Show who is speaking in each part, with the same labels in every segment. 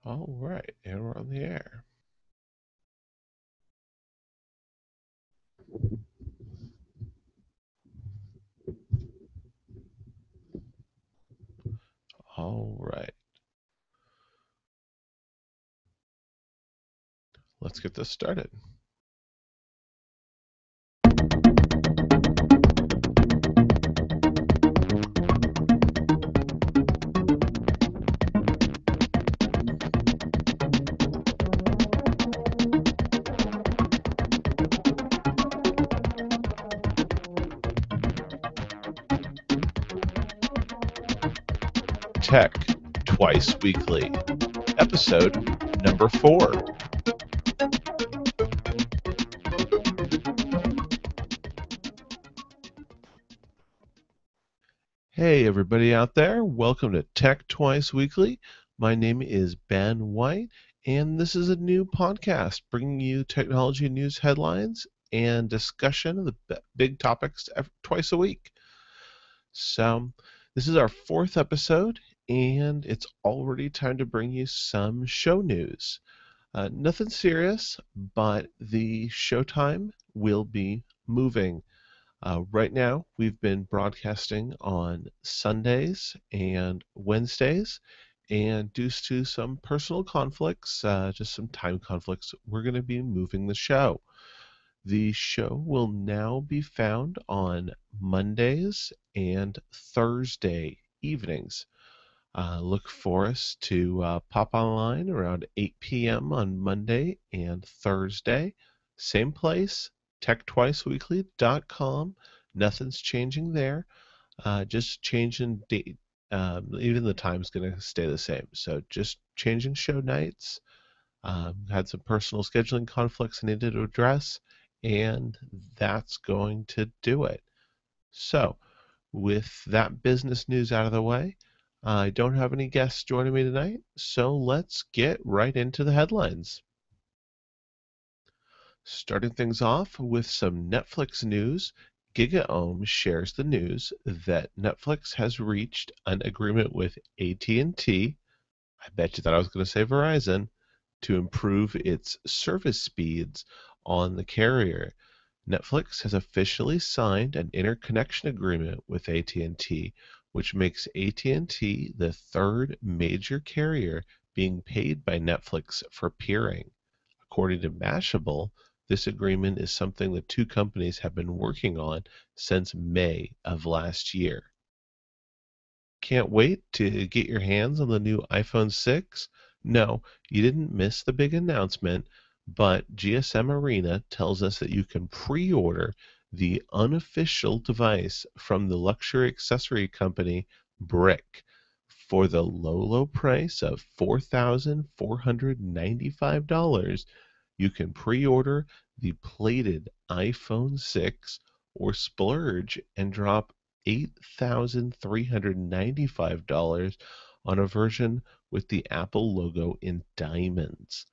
Speaker 1: All right, and we're on the air. All right, let's get this started. Tech Twice Weekly, episode number 4. Hey, everybody out there, welcome to Tech Twice Weekly. My name is Ben White, and this is a new podcast bringing you technology news headlines and discussion of the big topics twice a week. So, this is our 4th episode, and it's already time to bring you some show news. Nothing serious, but the showtime will be moving. Right now, we've been broadcasting on Sundays and Wednesdays, and due to some personal conflicts, just some time conflicts, we're going to be moving the show. The show will now be found on Mondays and Thursday evenings. Look for us to pop online around 8 p.m. on Monday and Thursday. Same place, techtwiceweekly.com. Nothing's changing there. Just changing date. Even the time's going to stay the same. So just changing show nights. Had some personal scheduling conflicts I needed to address, and that's going to do it. So, with that business news out of the way, I don't have any guests joining me tonight, so let's get right into the headlines. Starting things off with some Netflix news, GigaOM shares the news that Netflix has reached an agreement with AT&T, I bet you thought I was going to say Verizon, to improve its service speeds on the carrier. Netflix has officially signed an interconnection agreement with AT&T, which makes AT&T the third major carrier being paid by Netflix for peering. According to Mashable, this agreement is something the two companies have been working on since May of last year. Can't wait to get your hands on the new iPhone 6? No, you didn't miss the big announcement, but GSM Arena tells us that you can pre order the unofficial device from the luxury accessory company Brick for the low, low price of $4,495. You can pre order the plated iPhone 6 or splurge and drop $8,395 on a version with the Apple logo in diamonds.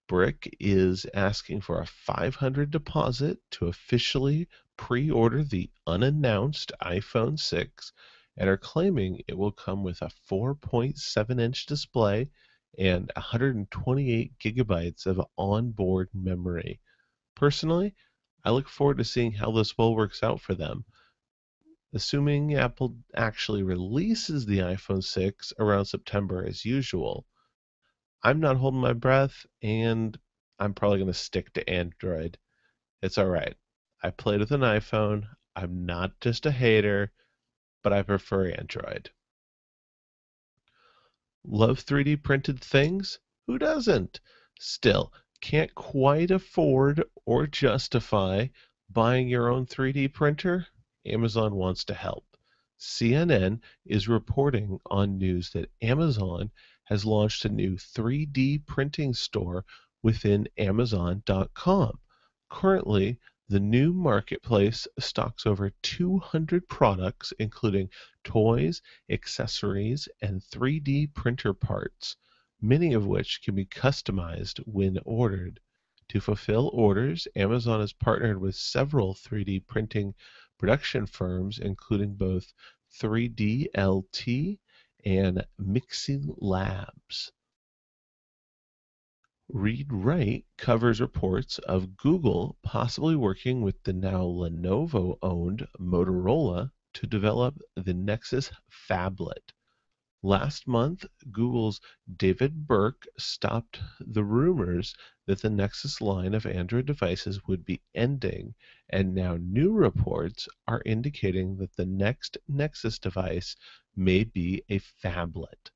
Speaker 1: Brick is asking for a $500 deposit to officially pre order the unannounced iPhone 6 and are claiming it will come with a 4.7-inch display and 128 gigabytes of onboard memory. Personally, I look forward to seeing how this all works out for them. Assuming Apple actually releases the iPhone 6 around September as usual, I'm not holding my breath and I'm probably going to stick to Android. It's all right. I played with an iPhone. I'm not just a hater, but I prefer Android. Love 3D printed things? Who doesn't? Still, can't quite afford or justify buying your own 3D printer? Amazon wants to help. CNN is reporting on news that Amazon has launched a new 3D printing store within Amazon.com. Currently, the new marketplace stocks over 200 products, including toys, accessories, and 3D printer parts, many of which can be customized when ordered. To fulfill orders, Amazon has partnered with several 3D printing production firms, including both 3DLT and Mixing Labs. Read Write covers reports of Google possibly working with the now Lenovo-owned Motorola to develop the Nexus phablet. Last month, Google's David Burke stopped the rumors that the Nexus line of Android devices would be ending, and now new reports are indicating that the next Nexus device may be a phablet.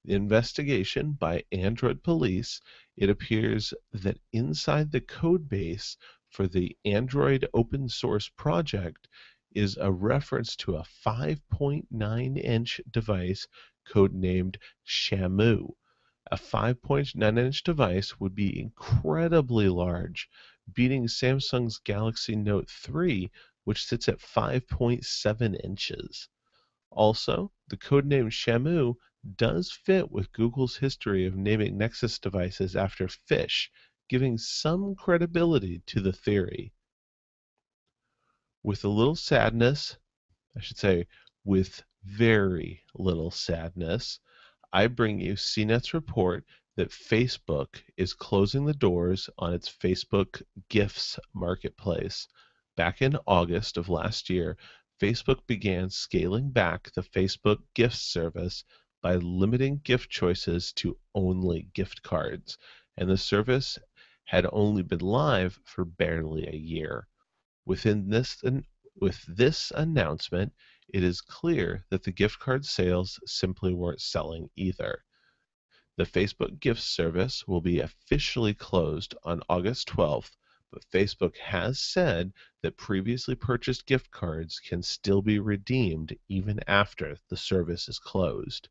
Speaker 1: The investigation by Android police, it appears that inside the code base for the Android open source project is a reference to a 5.9-inch device codenamed Shamu. A 5.9-inch device would be incredibly large, beating Samsung's Galaxy Note 3, which sits at 5.7 inches. Also, the codename Shamu does fit with Google's history of naming Nexus devices after fish, giving some credibility to the theory. With a little sadness, I should say, with very little sadness, I bring you CNET's report that Facebook is closing the doors on its Facebook Gifts marketplace. Back in August of last year, Facebook began scaling back the Facebook Gifts service by limiting gift choices to only gift cards, and the service had only been live for barely a year. Within this with this announcement, it is clear that the gift card sales simply weren't selling either. The Facebook Gift service will be officially closed on August 12th, but Facebook has said that previously purchased gift cards can still be redeemed even after the service is closed.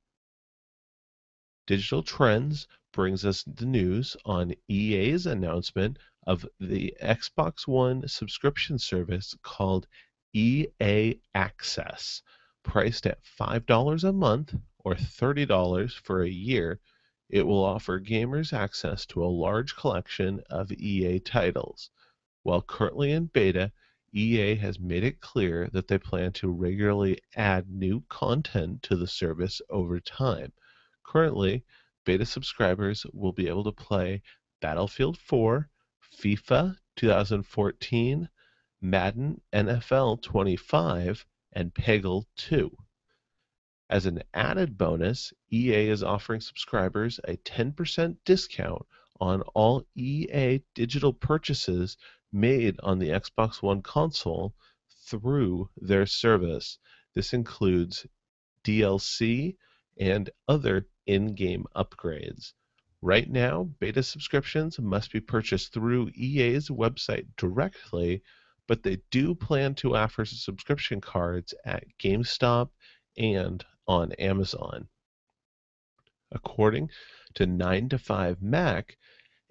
Speaker 1: Digital Trends brings us the news on EA's announcement of the Xbox One subscription service called EA Access. Priced at $5 a month or $30 for a year, it will offer gamers access to a large collection of EA titles. While currently in beta, EA has made it clear that they plan to regularly add new content to the service over time. Currently, beta subscribers will be able to play Battlefield 4, FIFA 2014, Madden NFL 25, and Peggle 2. As an added bonus, EA is offering subscribers a 10% discount on all EA digital purchases made on the Xbox One console through their service. This includes DLC and other in-game upgrades. Right now, beta subscriptions must be purchased through EA's website directly, but they do plan to offer subscription cards at GameStop and on Amazon. According to 9to5Mac,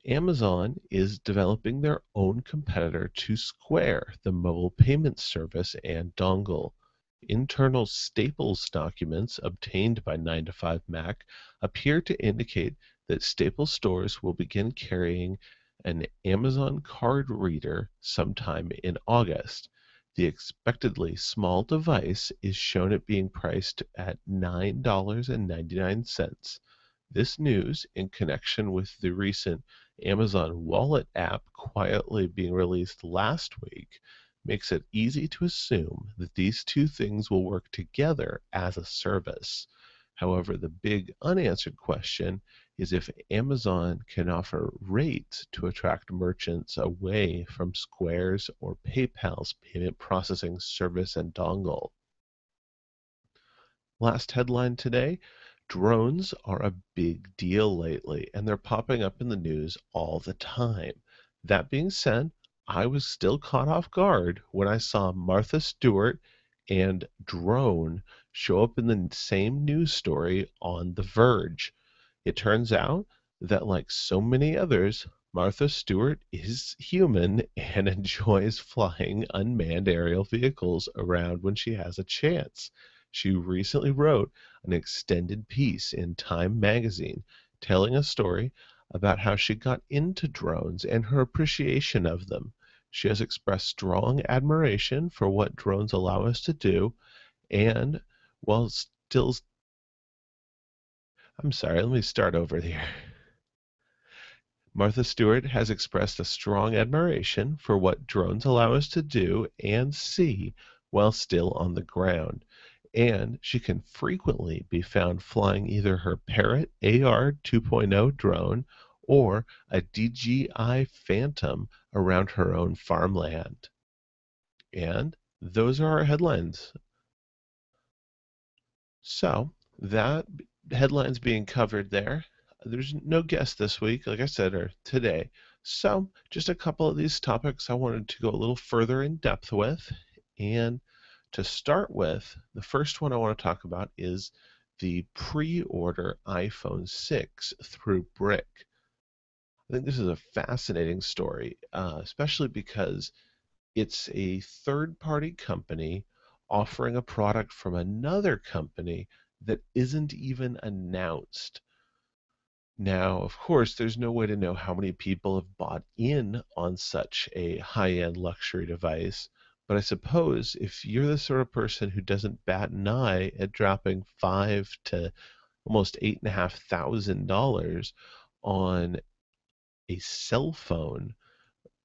Speaker 1: Amazon is developing their own competitor to Square, the mobile payment service and dongle. Internal Staples documents obtained by 9to5Mac appear to indicate that Staples stores will begin carrying an Amazon card reader sometime in August. The expectedly small device is shown at being priced at $9.99. This news, in connection with the recent Amazon Wallet app quietly being released last week, makes it easy to assume that these two things will work together as a service. However, the big unanswered question is if Amazon can offer rates to attract merchants away from Square's or PayPal's payment processing service and dongle. Last headline today: drones are a big deal lately, and they're popping up in the news all the time. That being said, I was still caught off guard when I saw Martha Stewart and drone show up in the same news story on The Verge. It turns out that, like so many others, Martha Stewart is human and enjoys flying unmanned aerial vehicles around when she has a chance. She recently wrote an extended piece in Time magazine telling a story about how she got into drones and her appreciation of them. She has expressed strong admiration for what drones allow us to do, and while still, I'm sorry, let me start over here. Martha Stewart has expressed a strong admiration for what drones allow us to do and see while still on the ground, and she can frequently be found flying either her Parrot AR 2.0 drone or a DJI Phantom around her own farmland. And those are our headlines. So that headlines being covered there. There's no guest this week, like I said, or today. So just a couple of these topics I wanted to go a little further in depth with. And to start with, the first one I want to talk about is the pre-order iPhone 6 through Brick. I think this is a fascinating story, especially because it's a third-party company offering a product from another company that isn't even announced. Now, of course, there's no way to know how many people have bought in on such a high-end luxury device, but I suppose if you're the sort of person who doesn't bat an eye at dropping five to almost $8,500 on a cell phone,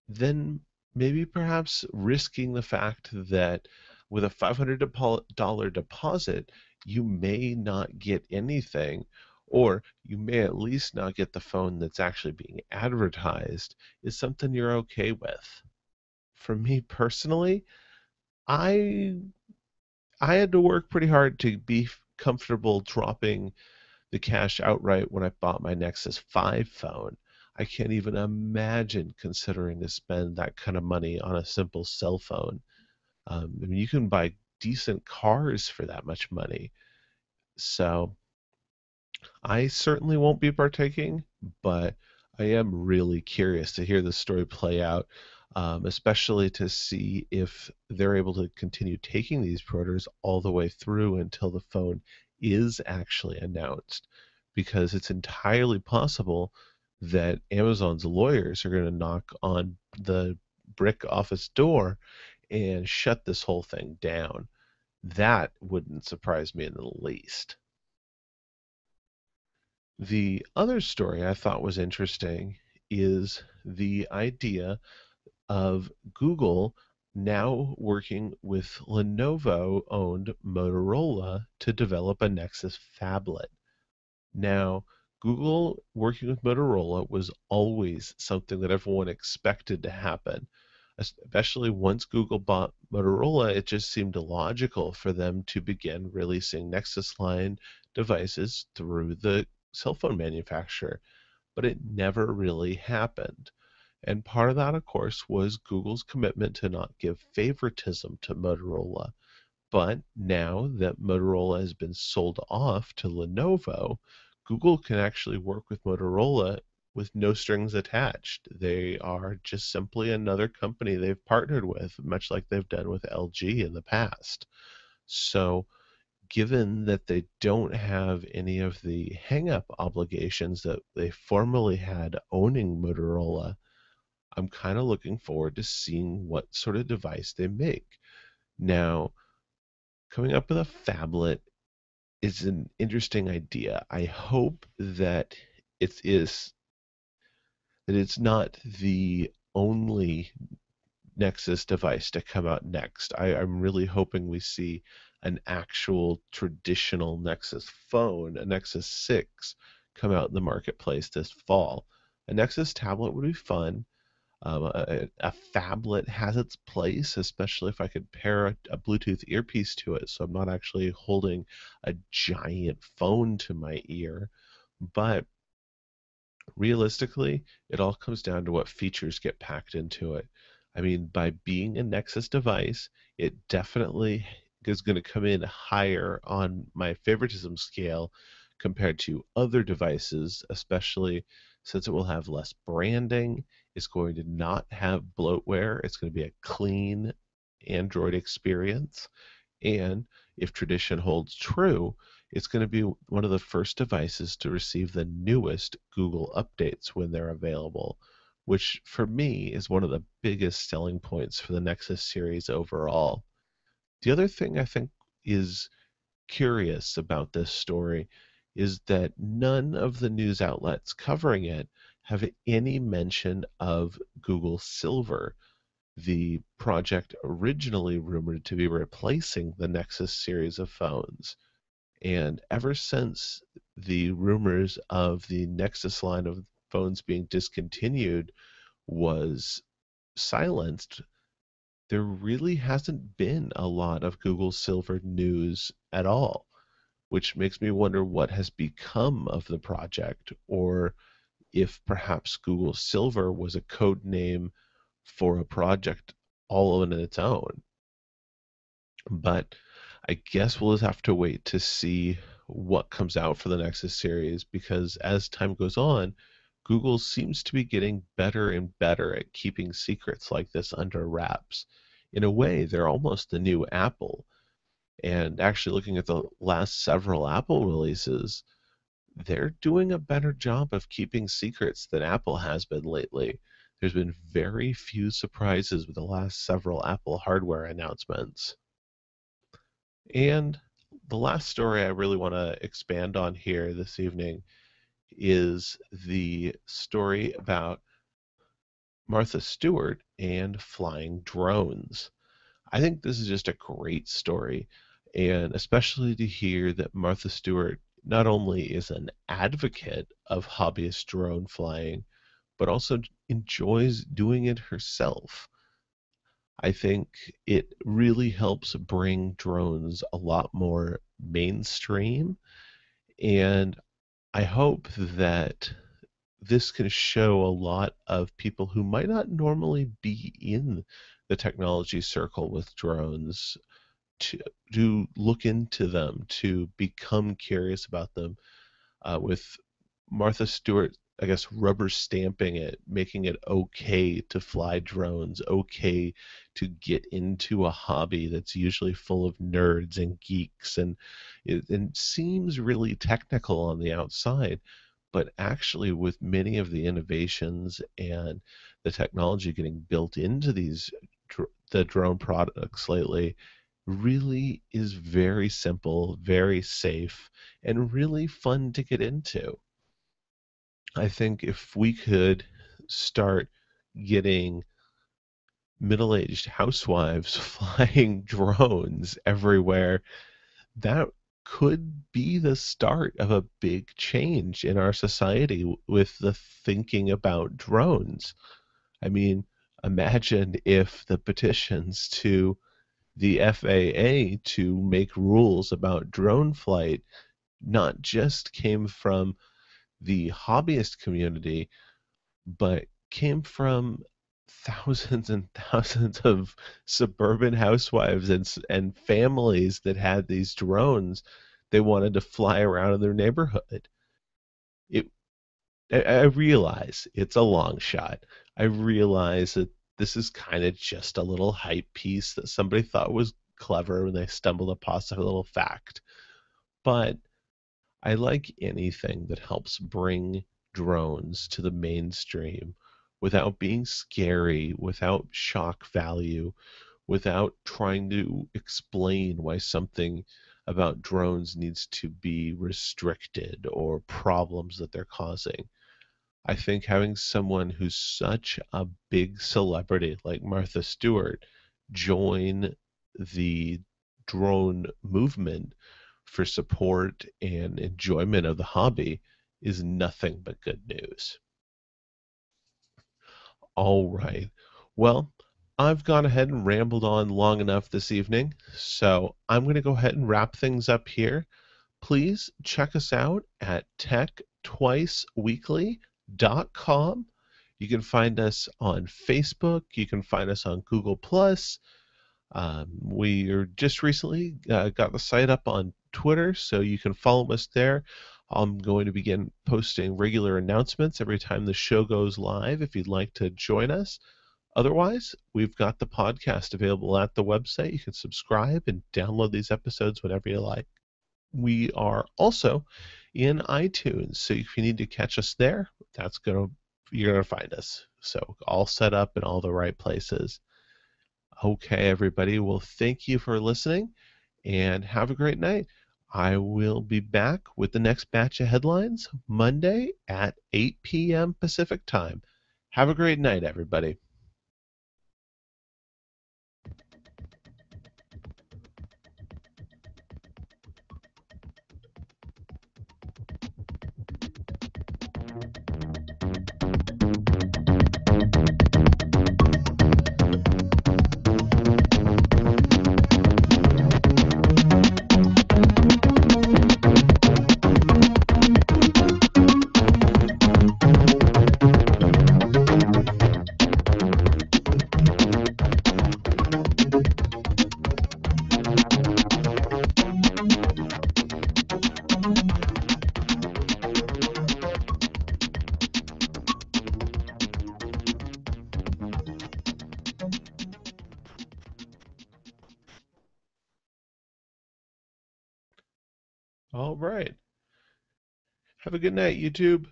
Speaker 1: then maybe perhaps risking the fact that with a $500 deposit, you may not get anything, or you may at least not get the phone that's actually being advertised, is something you're okay with. For me personally, I I had to work pretty hard to be comfortable dropping the cash outright when I bought my Nexus 5 phone. I can't even imagine considering to spend that kind of money on a simple cell phone. I mean, you can buy decent cars for that much money. So I certainly won't be partaking, but I am really curious to hear this story play out, especially to see if they're able to continue taking these pre-orders all the way through until the phone is actually announced. Because it's entirely possible that Amazon's lawyers are going to knock on the brick office door and shut this whole thing down. That wouldn't surprise me in the least. The other story I thought was interesting is the idea of Google now working with Lenovo owned Motorola to develop a Nexus phablet. Now, Google working with Motorola was always something that everyone expected to happen. Especially once Google bought Motorola, it just seemed illogical for them to begin releasing Nexus line devices through the cell phone manufacturer, but it never really happened. And part of that, of course, was Google's commitment to not give favoritism to Motorola. But now that Motorola has been sold off to Lenovo, Google can actually work with Motorola with no strings attached. They are just simply another company they've partnered with, much like they've done with LG in the past. So, given that they don't have any of the hang-up obligations that they formerly had owning Motorola, I'm kind of looking forward to seeing what sort of device they make. Now, coming up with a phablet is an interesting idea. I hope that it is that it's not the only Nexus device to come out next. I'm really hoping we see an actual traditional Nexus phone, a Nexus 6, come out in the marketplace this fall. A Nexus tablet would be fun. A phablet has its place, especially if I could pair a Bluetooth earpiece to it, so I'm not actually holding a giant phone to my ear. But realistically, it all comes down to what features get packed into it. I mean, by being a Nexus device, it definitely is going to come in higher on my favoritism scale compared to other devices, especially since it will have less branding. It's going to not have bloatware. It's going to be a clean Android experience. And if tradition holds true, it's going to be one of the first devices to receive the newest Google updates when they're available, which for me is one of the biggest selling points for the Nexus series overall. The other thing I think is curious about this story is that none of the news outlets covering it have any mention of Google Silver, the project originally rumored to be replacing the Nexus series of phones. And ever since the rumors of the Nexus line of phones being discontinued was silenced, there really hasn't been a lot of Google Silver news at all, which makes me wonder what has become of the project, or if perhaps Google Silver was a code name for a project all on its own. But I guess we'll just have to wait to see what comes out for the Nexus series, because as time goes on, Google seems to be getting better and better at keeping secrets like this under wraps. In a way, they're almost the new Apple. And actually, looking at the last several Apple releases, they're doing a better job of keeping secrets than Apple has been lately. There's been very few surprises with the last several Apple hardware announcements. And the last story I really want to expand on here this evening is the story about Martha Stewart and flying drones. I think this is just a great story, and especially to hear that Martha Stewart not only is an advocate of hobbyist drone flying, but also enjoys doing it herself. I think it really helps bring drones a lot more mainstream, and I hope that this can show a lot of people who might not normally be in the technology circle with drones to, look into them, to become curious about them, with Martha Stewart, I guess, rubber stamping it, making it okay to fly drones, okay to get into a hobby that's usually full of nerds and geeks, and it seems really technical on the outside, but actually with many of the innovations and the technology getting built into the drone products lately really is very simple, very safe, and really fun to get into. I think if we could start getting middle-aged housewives flying drones everywhere, that could be the start of a big change in our society with the thinking about drones. I mean, imagine if the petitions to the FAA to make rules about drone flight not just came from the hobbyist community, but came from thousands and thousands of suburban housewives and families that had these drones they wanted to fly around in their neighborhood. It I realize it's a long shot. I realize that this is kind of just a little hype piece that somebody thought was clever when they stumbled upon a little fact. But I like anything that helps bring drones to the mainstream without being scary, without shock value, without trying to explain why something about drones needs to be restricted or problems that they're causing. I think having someone who's such a big celebrity like Martha Stewart join the drone movement for support and enjoyment of the hobby is nothing but good news. All right. Well, I've gone ahead and rambled on long enough this evening, so I'm going to go ahead and wrap things up here. Please check us out at techtwiceweekly.com. You can find us on Facebook. You can find us on Google Plus. We are just recently got the site up on Twitter, so you can follow us there. I'm going to begin posting regular announcements every time the show goes live if you'd like to join us. Otherwise, we've got the podcast available at the website. You can subscribe and download these episodes whenever you like. We are also in iTunes, so if you need to catch us there, you're gonna find us. So all set up in all the right places. Okay, everybody. Well, thank you for listening, and have a great night. I will be back with the next batch of headlines Monday at 8 p.m. Pacific time. Have a great night, everybody. All right. Have a good night, YouTube.